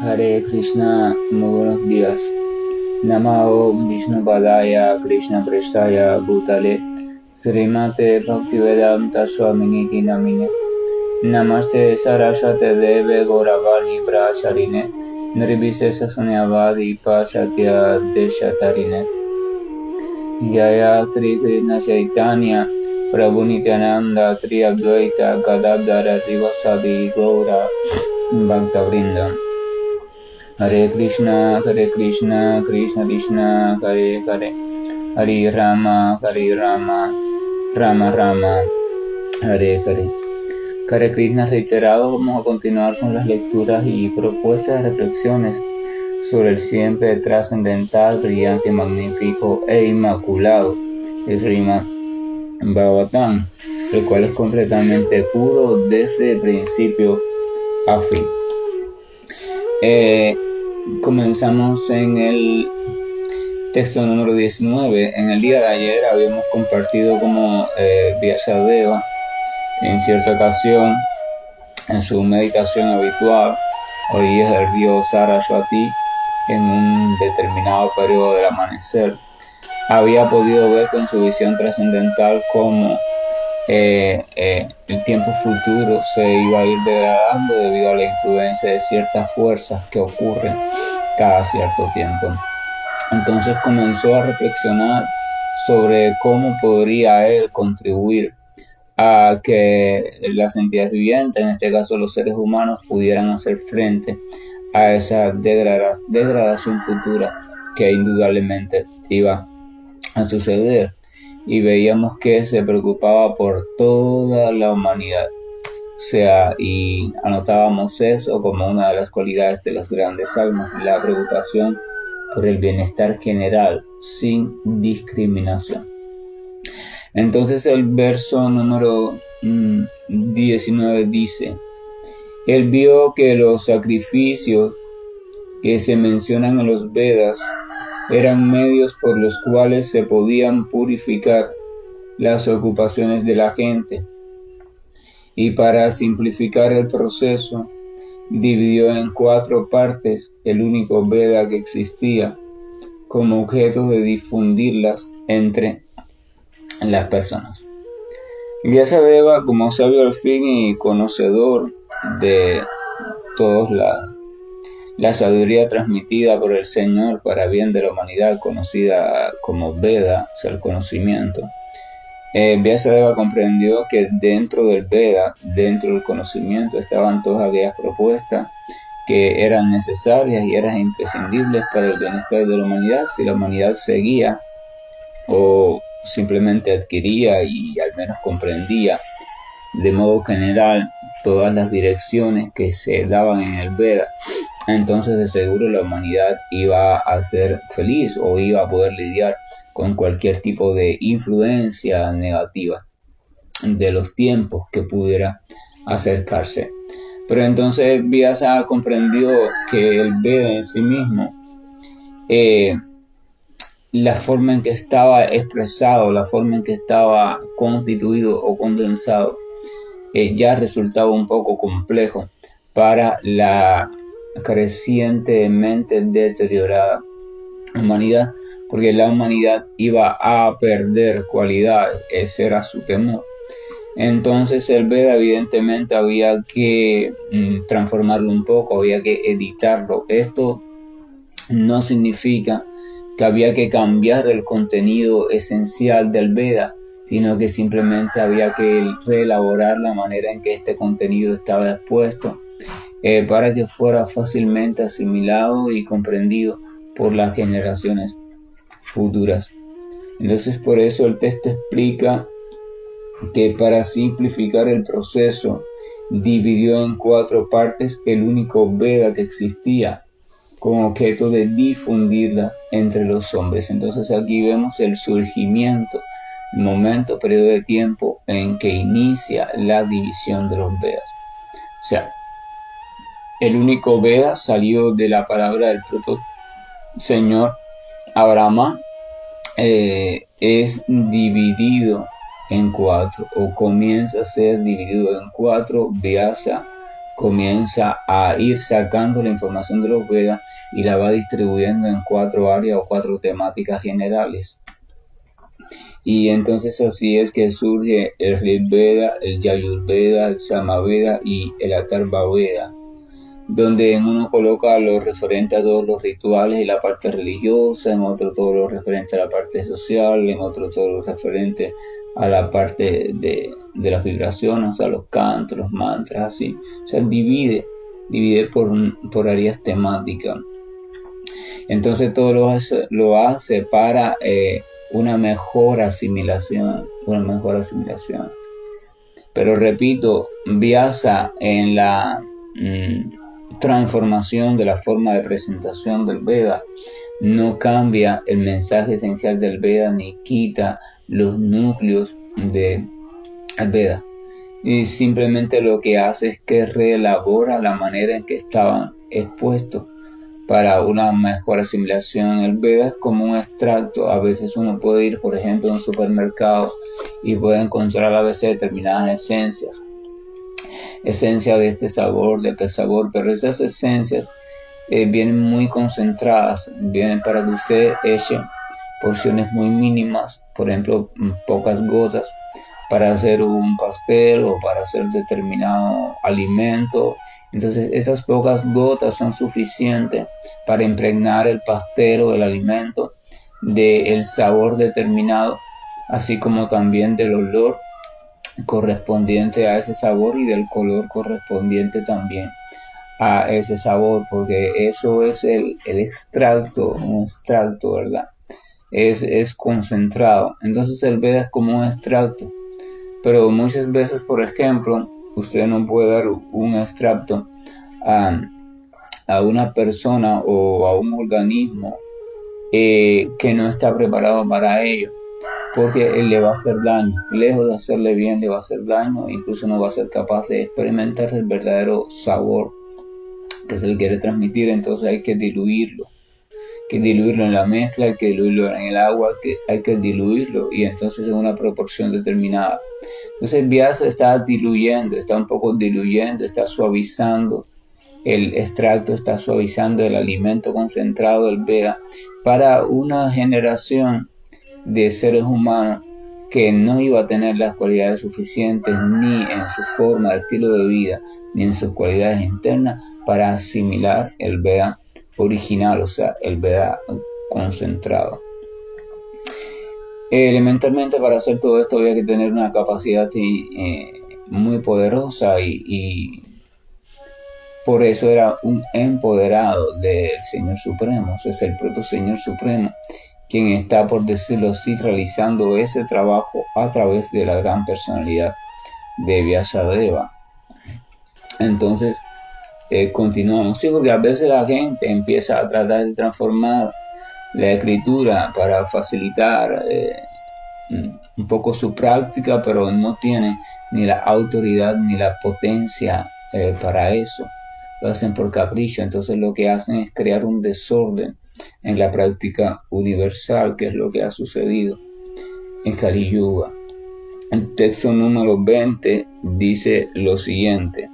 Hare Krishna, muy buenos días. Namo Vishnu Padaya Krishna Prestaya Bhutale Srimate Bhaktivedanta Swamini Namine Namaste Saraswate Deve Gauravani Pracharine Nirvisesa Sunyavadi Pasatya Deshatarine Jaya Sri Krishna Chaitanya Prabhu Nityananda Tri Advaita Gadadhara Rivasadi Gaura Bhaktavrinda Hare Krishna, Krishna Krishna, Hare Hare, Hare Rama, Rama Rama, Hare Hare. Hare Krishna reiterado, vamos a continuar con las lecturas y propuestas de reflexiones sobre el siempre trascendental, brillante, magnífico e inmaculado Srimad Bhagavatam, el cual es completamente puro desde principio a fin. Comenzamos en el texto número 19. En el día de ayer habíamos compartido como Vyasadeva en cierta ocasión en su meditación habitual a orillas del río Saraswati en un determinado periodo del amanecer había podido ver con su visión trascendental cómo el tiempo futuro se iba a ir degradando debido a la influencia de ciertas fuerzas que ocurren cada cierto tiempo. Entonces comenzó a reflexionar sobre cómo podría él contribuir a que las entidades vivientes, en este caso los seres humanos, pudieran hacer frente a esa degradación futura que indudablemente iba a suceder. Y veíamos que se preocupaba por toda la humanidad. O sea, y anotábamos eso como una de las cualidades de las grandes almas, la preocupación por el bienestar general, sin discriminación. Entonces el verso número 19 dice: él vio que los sacrificios que se mencionan en los Vedas eran medios por los cuales se podían purificar las ocupaciones de la gente, y para simplificar el proceso dividió en 4 partes el único Veda que existía como objeto de difundirlas entre las personas. Vyasadeva, como sabio al fin y conocedor de todos la sabiduría transmitida por el Señor para bien de la humanidad, conocida como Veda, o sea, el conocimiento, Vyasadeva comprendió que dentro del Veda, dentro del conocimiento, estaban todas aquellas propuestas que eran necesarias y eran imprescindibles para el bienestar de la humanidad si la humanidad seguía o simplemente adquiría y al menos comprendía de modo general todas las direcciones que se daban en el Veda. Entonces de seguro la humanidad iba a ser feliz o iba a poder lidiar con cualquier tipo de influencia negativa de los tiempos que pudiera acercarse. Pero entonces Vyasa comprendió que el Veda en sí mismo, la forma en que estaba expresado, la forma en que estaba constituido o condensado, ya resultaba un poco complejo para la crecientemente deteriorada humanidad, porque la humanidad iba a perder cualidades, ese era su temor. Entonces el Veda evidentemente había que transformarlo un poco, había que editarlo. Esto no significa que había que cambiar el contenido esencial del Veda, sino que simplemente había que reelaborar la manera en que este contenido estaba expuesto para que fuera fácilmente asimilado y comprendido por las generaciones futuras. Entonces por eso el texto explica que para simplificar el proceso dividió en 4 partes el único Veda que existía con objeto de difundirla entre los hombres. Entonces aquí vemos el surgimiento, el momento, periodo de tiempo en que inicia la división de los Vedas. O sea, el único Veda salió de la palabra del propio Señor Abrahma, es dividido en 4 o comienza a ser dividido en 4. Vyasa comienza a ir sacando la información de los Vedas y la va distribuyendo en 4 áreas o 4 temáticas generales. Y entonces así es que surge el Rig Veda, el Yajurveda, el Samaveda y el Atharvaveda, donde en uno coloca lo referente a todos los rituales y la parte religiosa, en otro todo lo referente a la parte social, en otro todo lo referente a la parte de las vibraciones, o sea, los cantos, los mantras, así. O sea, divide por áreas temáticas. Entonces todo lo hace para una mejor asimilación, Pero repito, Vyasa en la transformación de la forma de presentación del Veda no cambia el mensaje esencial del Veda ni quita los núcleos del Veda. Y simplemente lo que hace es que reelabora la manera en que estaban expuestos para una mejor asimilación. El Veda es como un extracto. A veces uno puede ir, por ejemplo, a un supermercado y puede encontrar a veces determinadas esencias de este sabor, de aquel sabor, pero esas esencias vienen muy concentradas, vienen para que usted eche porciones muy mínimas, por ejemplo, pocas gotas, para hacer un pastel o para hacer determinado alimento. Entonces esas pocas gotas son suficientes para impregnar el pastel o el alimento del sabor determinado, así como también del olor correspondiente a ese sabor y del color correspondiente también a ese sabor, porque eso es el extracto, un extracto, ¿verdad? Es concentrado. Entonces el Veda es como un extracto, pero muchas veces, por ejemplo, usted no puede dar un extracto a una persona o a un organismo que no está preparado para ello, porque él le va a hacer daño. Lejos de hacerle bien, le va a hacer daño, incluso no va a ser capaz de experimentar el verdadero sabor que se le quiere transmitir. Entonces hay que diluirlo en la mezcla, hay que diluirlo en el agua, hay que diluirlo y entonces en una proporción determinada. Entonces Vyasa está diluyendo, está un poco diluyendo, está suavizando el extracto, está suavizando el alimento concentrado del Veda para una generación de seres humanos que no iba a tener las cualidades suficientes ni en su forma de estilo de vida ni en sus cualidades internas para asimilar el Veda original, o sea, el Veda concentrado. Elementalmente, para hacer todo esto había que tener una capacidad muy poderosa y por eso era un empoderado del Señor Supremo. O sea, es el propio Señor Supremo quien está, por decirlo así, realizando ese trabajo a través de la gran personalidad de Vyasadeva. Entonces, continuamos. Sí, porque a veces la gente empieza a tratar de transformar la escritura para facilitar un poco su práctica, pero no tiene ni la autoridad ni la potencia para eso. Lo hacen por capricho. Entonces lo que hacen es crear un desorden en la práctica universal, que es lo que ha sucedido en Kali Yuga. El texto número 20 dice lo siguiente: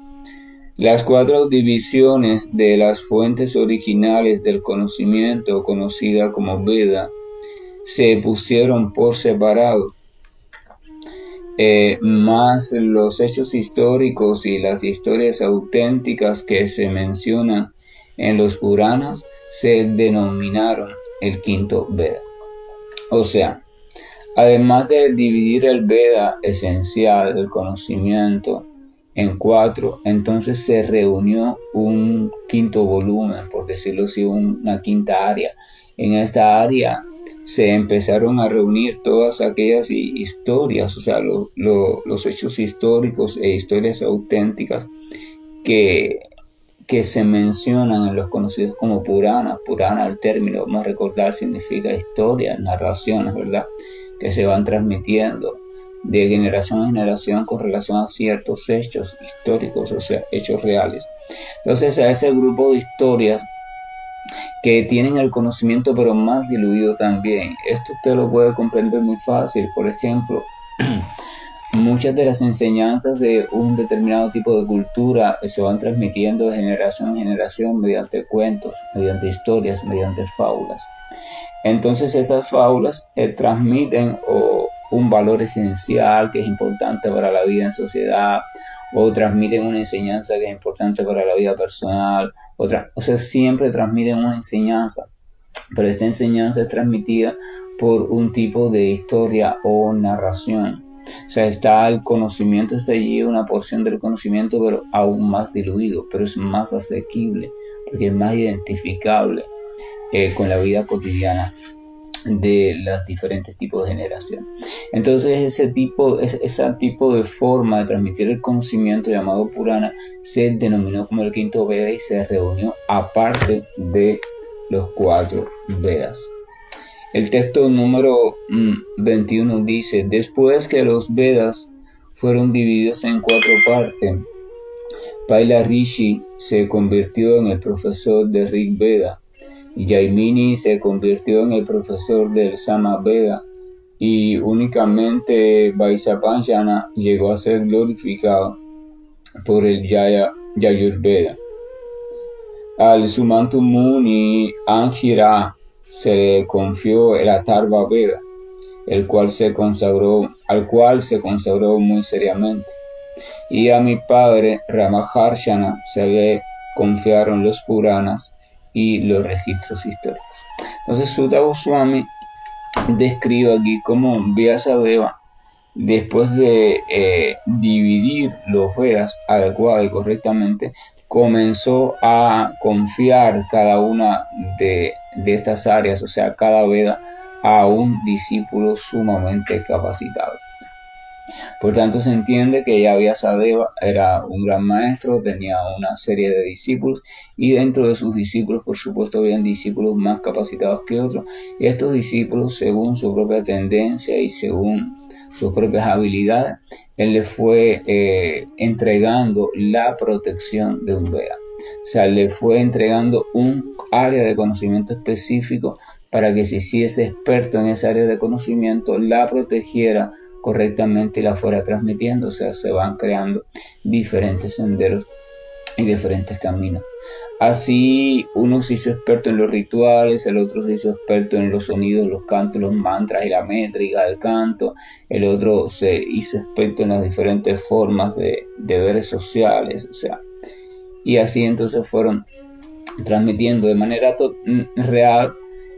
las 4 divisiones de las fuentes originales del conocimiento, conocida como Veda, se pusieron por separado, más los hechos históricos y las historias auténticas que se mencionan en los Puranas se denominaron el quinto Veda. O sea, además de dividir el Veda esencial del conocimiento en 4, entonces se reunió un quinto volumen, por decirlo así, una quinta área. En esta área se empezaron a reunir todas aquellas historias, o sea, los hechos históricos e historias auténticas que se mencionan en los conocidos como Puranas. Purana, el término, vamos a recordar, significa historias, narraciones, ¿verdad?, que se van transmitiendo de generación a generación con relación a ciertos hechos históricos, o sea, hechos reales. Entonces, a ese grupo de historias que tienen el conocimiento pero más diluido también. Esto usted lo puede comprender muy fácil. Por ejemplo, muchas de las enseñanzas de un determinado tipo de cultura se van transmitiendo de generación en generación mediante cuentos, mediante historias, mediante fábulas. Entonces estas fábulas transmiten un valor esencial que es importante para la vida en sociedad, o transmiten una enseñanza que es importante para la vida personal, o sea, siempre transmiten una enseñanza, pero esta enseñanza es transmitida por un tipo de historia o narración. O sea, está el conocimiento, está allí una porción del conocimiento, pero aún más diluido, pero es más asequible, porque es más identificable con la vida cotidiana de los diferentes tipos de generación. Entonces ese tipo de forma de transmitir el conocimiento llamado Purana se denominó como el quinto Veda y se reunió aparte de los 4 Vedas. El texto número 21 dice: después que los Vedas fueron divididos en 4 partes, Paila Rishi se convirtió en el profesor de Rig Veda, Jaimini se convirtió en el profesor del Sama Veda, y únicamente Vaishnapanjana llegó a ser glorificado por el Yajurveda. Al Sumantu Muni Angira se le confió el Atharva Veda, al cual se consagró muy seriamente. Y a mi padre Ramaharshana se le confiaron los Puranas y los registros históricos. Entonces Sutta Goswami describe aquí cómo Vyasadeva, después de dividir los Vedas adecuada y correctamente, comenzó a confiar cada una de estas áreas, o sea, cada Veda, a un discípulo sumamente capacitado. Por tanto, se entiende que ya Vyasadeva era un gran maestro, tenía una serie de discípulos, y dentro de sus discípulos, por supuesto, habían discípulos más capacitados que otros, y estos discípulos, según su propia tendencia y según sus propias habilidades, él le fue entregando la protección de un Veda. O sea, le fue entregando un área de conocimiento específico para que se hiciese experto en esa área de conocimiento, la protegiera correctamente y la fuera transmitiendo. O sea, se van creando diferentes senderos y diferentes caminos. Así, uno se hizo experto en los rituales, el otro se hizo experto en los sonidos, los cantos, los mantras y la métrica del canto, el otro se hizo experto en las diferentes formas de deberes sociales, o sea, y así entonces fueron transmitiendo de manera real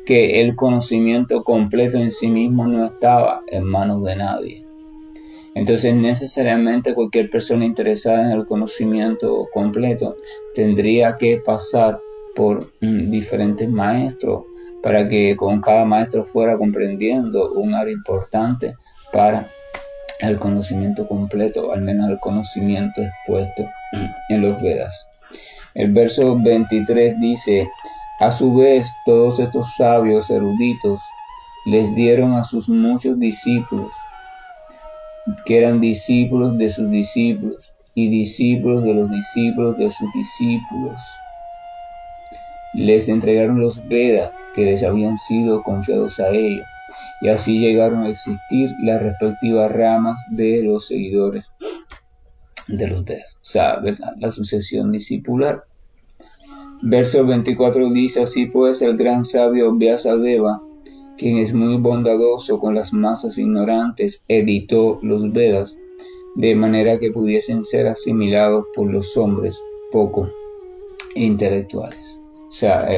que el conocimiento completo en sí mismo no estaba en manos de nadie. Entonces, necesariamente cualquier persona interesada en el conocimiento completo tendría que pasar por diferentes maestros para que con cada maestro fuera comprendiendo un área importante para el conocimiento completo, al menos el conocimiento expuesto en los Vedas. El verso 23 dice: a su vez, todos estos sabios eruditos les dieron a sus muchos discípulos, que eran discípulos de sus discípulos y discípulos de los discípulos de sus discípulos. Les entregaron los Vedas que les habían sido confiados a ellos, y así llegaron a existir las respectivas ramas de los seguidores de los Vedas. O sea, ¿verdad? La sucesión discipular. Verso 24 dice: así pues, el gran sabio Vyasadeva, quien es muy bondadoso con las masas ignorantes, editó los Vedas de manera que pudiesen ser asimilados por los hombres poco intelectuales. O sea,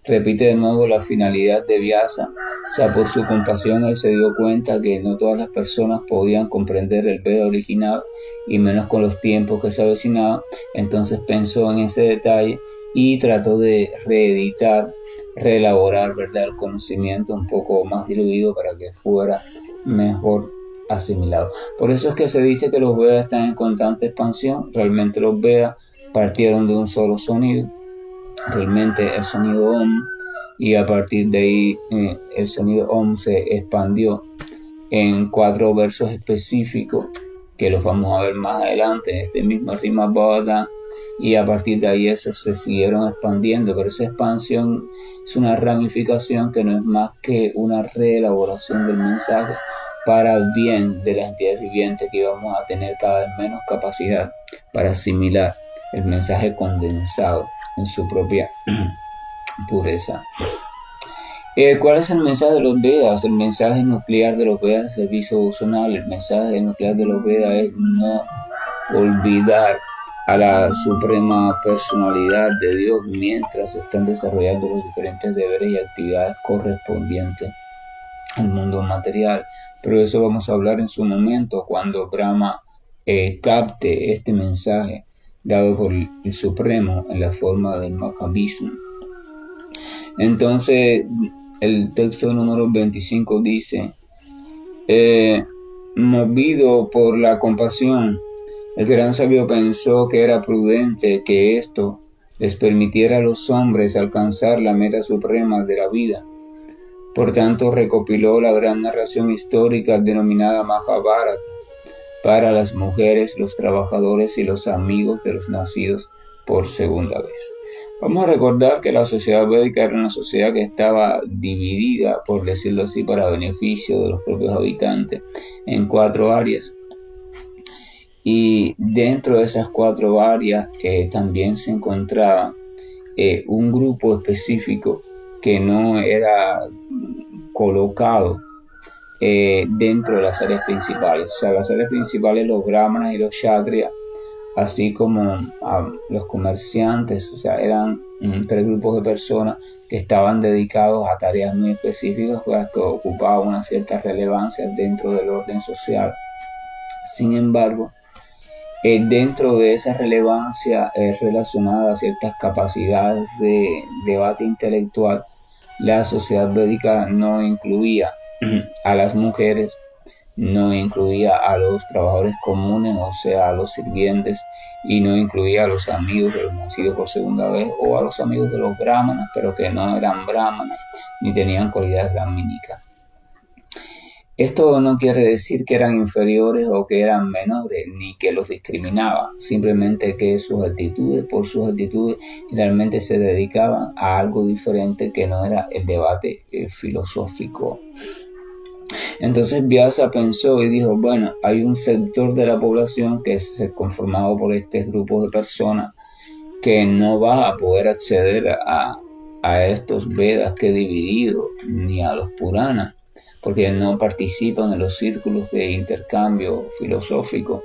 repite de nuevo la finalidad de Vyasa. O sea, por su compasión él se dio cuenta que no todas las personas podían comprender el Veda original, y menos con los tiempos que se avecinaban. Entonces pensó en ese detalle y trató de reeditar, reelaborar, ¿verdad?, el conocimiento un poco más diluido para que fuera mejor asimilado. Por eso es que se dice que los Vedas están en constante expansión. Realmente los Vedas partieron de un solo sonido, realmente el sonido Om, y a partir de ahí el sonido Om se expandió en 4 versos específicos que los vamos a ver más adelante en este mismo Srimad Bhagavatam, y a partir de ahí esos se siguieron expandiendo, pero esa expansión es una ramificación que no es más que una reelaboración del mensaje para el bien de las entidades vivientes, que íbamos a tener cada vez menos capacidad para asimilar el mensaje condensado en su propia pureza. ¿Cuál es el mensaje de los Vedas? El mensaje nuclear de los Vedas es el servicio devocional. El mensaje nuclear de los Vedas es no olvidar a la suprema personalidad de Dios mientras se están desarrollando los diferentes deberes y actividades correspondientes al mundo material. Pero de eso vamos a hablar en su momento, cuando Brahma capte este mensaje dado por el Supremo en la forma del Mahavishnu. Entonces, el texto número 25 dice: movido por la compasión, el gran sabio pensó que era prudente que esto les permitiera a los hombres alcanzar la meta suprema de la vida. Por tanto, recopiló la gran narración histórica denominada Mahabharata para las mujeres, los trabajadores y los amigos de los nacidos por segunda vez. Vamos a recordar que la sociedad védica era una sociedad que estaba dividida, por decirlo así, para beneficio de los propios habitantes, en 4 áreas. Y dentro de esas 4 áreas también se encontraba un grupo específico que no era colocado dentro de las áreas principales. O sea, las áreas principales, los brahmanas y los kshatriyas, así como los comerciantes, o sea, eran 3 grupos de personas que estaban dedicados a tareas muy específicas, pues, que ocupaban una cierta relevancia dentro del orden social. Sin embargo, dentro de esa relevancia relacionada a ciertas capacidades de debate intelectual, la sociedad védica no incluía a las mujeres, no incluía a los trabajadores comunes, o sea, a los sirvientes, y no incluía a los amigos de los nacidos por segunda vez, o a los amigos de los brahmanas, pero que no eran brahmanas ni tenían cualidades brahmínicas. Esto no quiere decir que eran inferiores o que eran menores, ni que los discriminaba, simplemente que por sus actitudes, realmente se dedicaban a algo diferente que no era el debate filosófico. Entonces Vyasa pensó y dijo: bueno, hay un sector de la población que es conformado por este grupo de personas que no va a poder acceder a estos Vedas que he dividido, ni a los Puranas, porque no participan en los círculos de intercambio filosófico.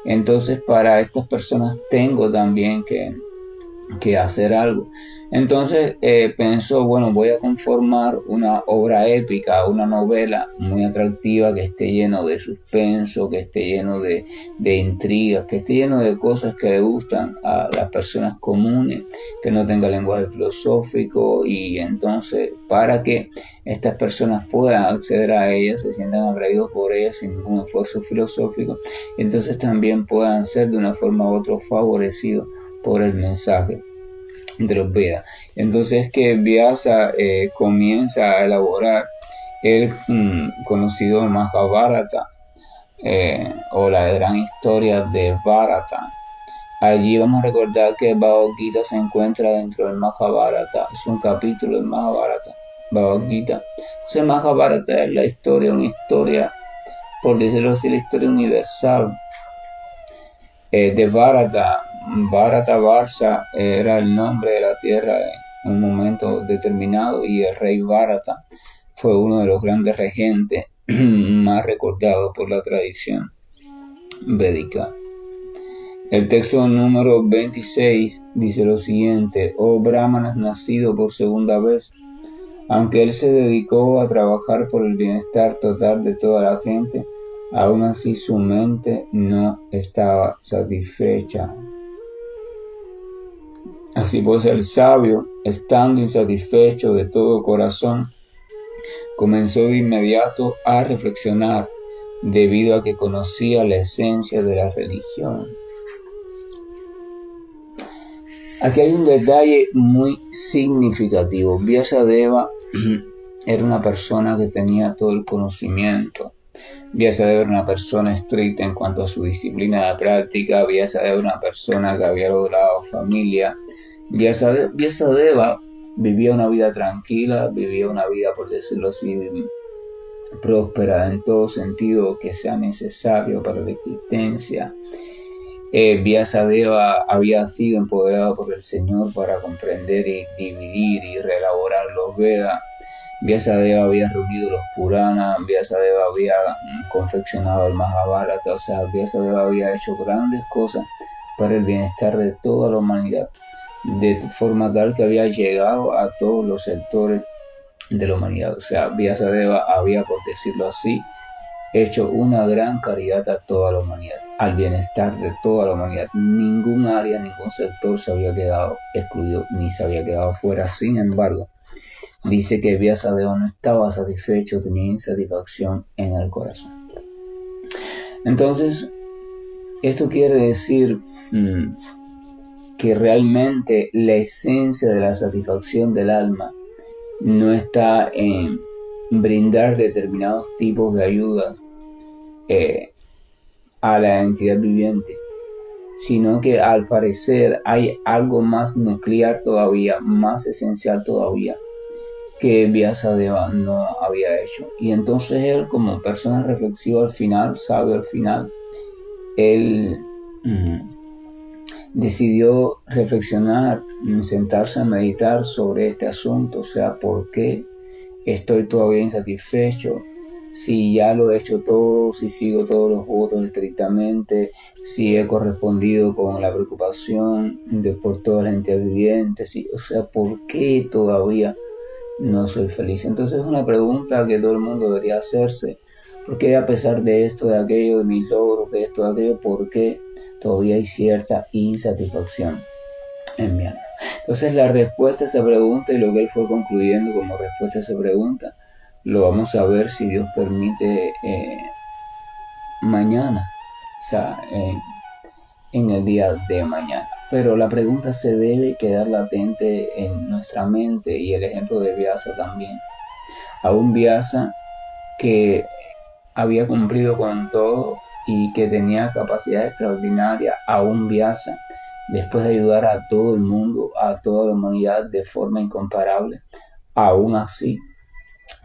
Entonces, para estas personas tengo también que hacer algo. Entonces pensó: bueno, voy a conformar una obra épica, una novela muy atractiva, que esté lleno de suspenso, que esté lleno de intrigas, que esté lleno de cosas que le gustan a las personas comunes, que no tenga lenguaje filosófico, y entonces para que estas personas puedan acceder a ellas, se sientan atraídos por ellas sin ningún esfuerzo filosófico, y entonces también puedan ser de una forma u otra favorecidos por el mensaje de los Vedas. Entonces que Vyasa comienza a elaborar el conocido Mahabharata, o la gran historia de Bharata. Allí vamos a recordar que Bhagavad Gita se encuentra dentro del Mahabharata, es un capítulo del Mahabharata, Bhagavad Gita. Entonces Mahabharata es la historia, una historia, por decirlo así, la historia universal de Bharata. Bharata Varsha era el nombre de la tierra en un momento determinado, y el rey Bharata fue uno de los grandes regentes más recordados por la tradición védica. El texto número 26 dice lo siguiente: oh brahmanas nacido por segunda vez, aunque él se dedicó a trabajar por el bienestar total de toda la gente, aún así su mente no estaba satisfecha. Así pues, el sabio, estando insatisfecho de todo corazón, comenzó de inmediato a reflexionar, debido a que conocía la esencia de la religión. Aquí hay un detalle muy significativo. Vyasadeva era una persona que tenía todo el conocimiento. Vyasadeva era una persona estricta en cuanto a su disciplina de práctica. Vyasadeva era una persona que había logrado familia. Vyasadeva vivía una vida tranquila, vivía una vida, por decirlo así, próspera en todo sentido que sea necesario para la existencia. Vyasadeva había sido empoderado por el Señor para comprender y dividir y reelaborar los Vedas. Vyasadeva había reunido los Puranas, Vyasadeva había confeccionado el Mahabharata, o sea, Vyasadeva había hecho grandes cosas para el bienestar de toda la humanidad, de forma tal que había llegado a todos los sectores de la humanidad. O sea, Vyasadeva había, por decirlo así, hecho una gran caridad a toda la humanidad, al bienestar de toda la humanidad. Ningún área, ningún sector se había quedado excluido ni se había quedado fuera. Sin embargo, dice que Vyasadeva no estaba satisfecho, tenía insatisfacción en el corazón. Entonces, esto quiere decir que realmente la esencia de la satisfacción del alma no está en brindar determinados tipos de ayudas a la entidad viviente, sino que al parecer hay algo más nuclear todavía, más esencial todavía, que Vyasadeva no había hecho. Y entonces él, como persona reflexiva al final, sabio al final, él decidió reflexionar, sentarse a meditar sobre este asunto, o sea, ¿por qué estoy todavía insatisfecho? Si ya lo he hecho todo, si sigo todos los votos estrictamente, si he correspondido con la preocupación por toda la entidad viviente, o sea, ¿por qué todavía no soy feliz? Entonces es una pregunta que todo el mundo debería hacerse. ¿Por qué a pesar de esto, de aquello, de mis logros, de esto, de aquello, por qué todavía hay cierta insatisfacción en mi alma? Entonces la respuesta a esa pregunta y lo que él fue concluyendo como respuesta a esa pregunta lo vamos a ver, si Dios permite, mañana, o sea, en el día de mañana. Pero la pregunta se debe quedar latente en nuestra mente, y el ejemplo de Vyasa también. A un Vyasa que había cumplido con todo y que tenía capacidad extraordinaria, a un Vyasa, después de ayudar a todo el mundo, a toda la humanidad de forma incomparable, aún así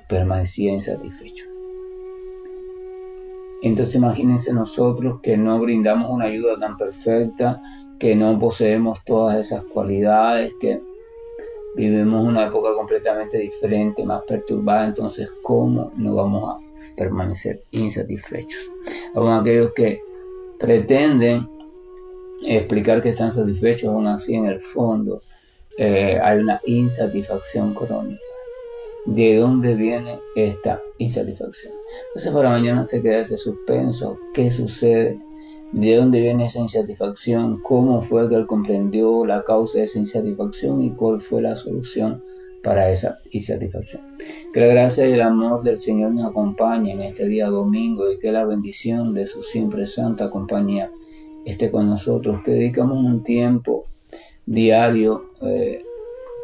permanecía insatisfecho. Entonces imagínense nosotros que no brindamos una ayuda tan perfecta, que no poseemos todas esas cualidades, que vivimos una época completamente diferente, más perturbada. Entonces, ¿cómo no vamos a permanecer insatisfechos? Aún aquellos que pretenden explicar que están satisfechos, aún así en el fondo hay una insatisfacción crónica. ¿De dónde viene esta insatisfacción? Entonces para mañana se queda ese suspenso. ¿Qué sucede? ¿De dónde viene esa insatisfacción? ¿Cómo fue que él comprendió la causa de esa insatisfacción y cuál fue la solución para esa insatisfacción? Que la gracia y el amor del Señor nos acompañen en este día domingo, y que la bendición de su siempre santa compañía esté con nosotros. Que dedicamos un tiempo diario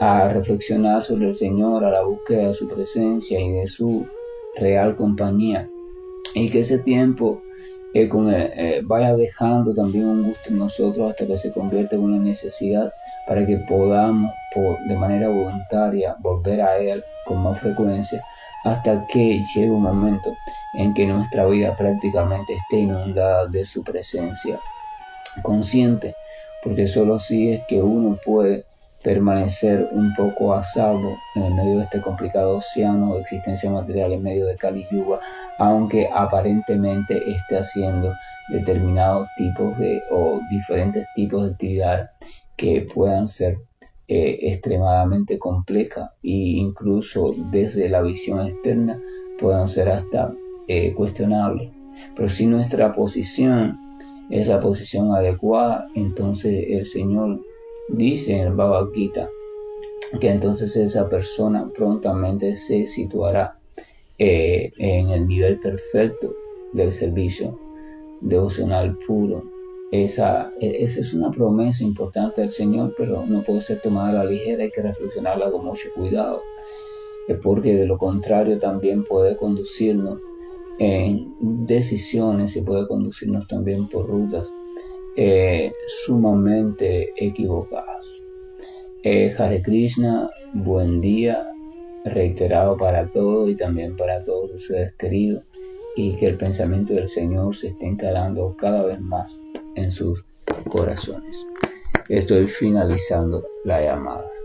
a reflexionar sobre el Señor, a la búsqueda de su presencia y de su real compañía, y que ese tiempo vaya dejando también un gusto en nosotros hasta que se convierta en una necesidad, para que podamos de manera voluntaria volver a Él con más frecuencia, hasta que llegue un momento en que nuestra vida prácticamente esté inundada de su presencia consciente, porque solo así es que uno puede permanecer un poco a salvo en el medio de este complicado océano de existencia material, en medio de Kali Yuga, aunque aparentemente esté haciendo determinados tipos o diferentes tipos de actividades que puedan ser extremadamente complejas, e incluso desde la visión externa puedan ser hasta cuestionables. Pero si nuestra posición es la posición adecuada, entonces el Señor dice en el Bhagavad Gita que entonces esa persona prontamente se situará en el nivel perfecto del servicio devocional puro. Esa es una promesa importante del Señor, pero no puede ser tomada a la ligera, hay que reflexionarla con mucho cuidado, porque de lo contrario también puede conducirnos en decisiones y puede conducirnos también por rutas sumamente equivocadas. Hare Krishna, buen día, reiterado para todos y también para todos sus seres queridos, y que el pensamiento del Señor se esté instalando cada vez más en sus corazones. Estoy finalizando la llamada.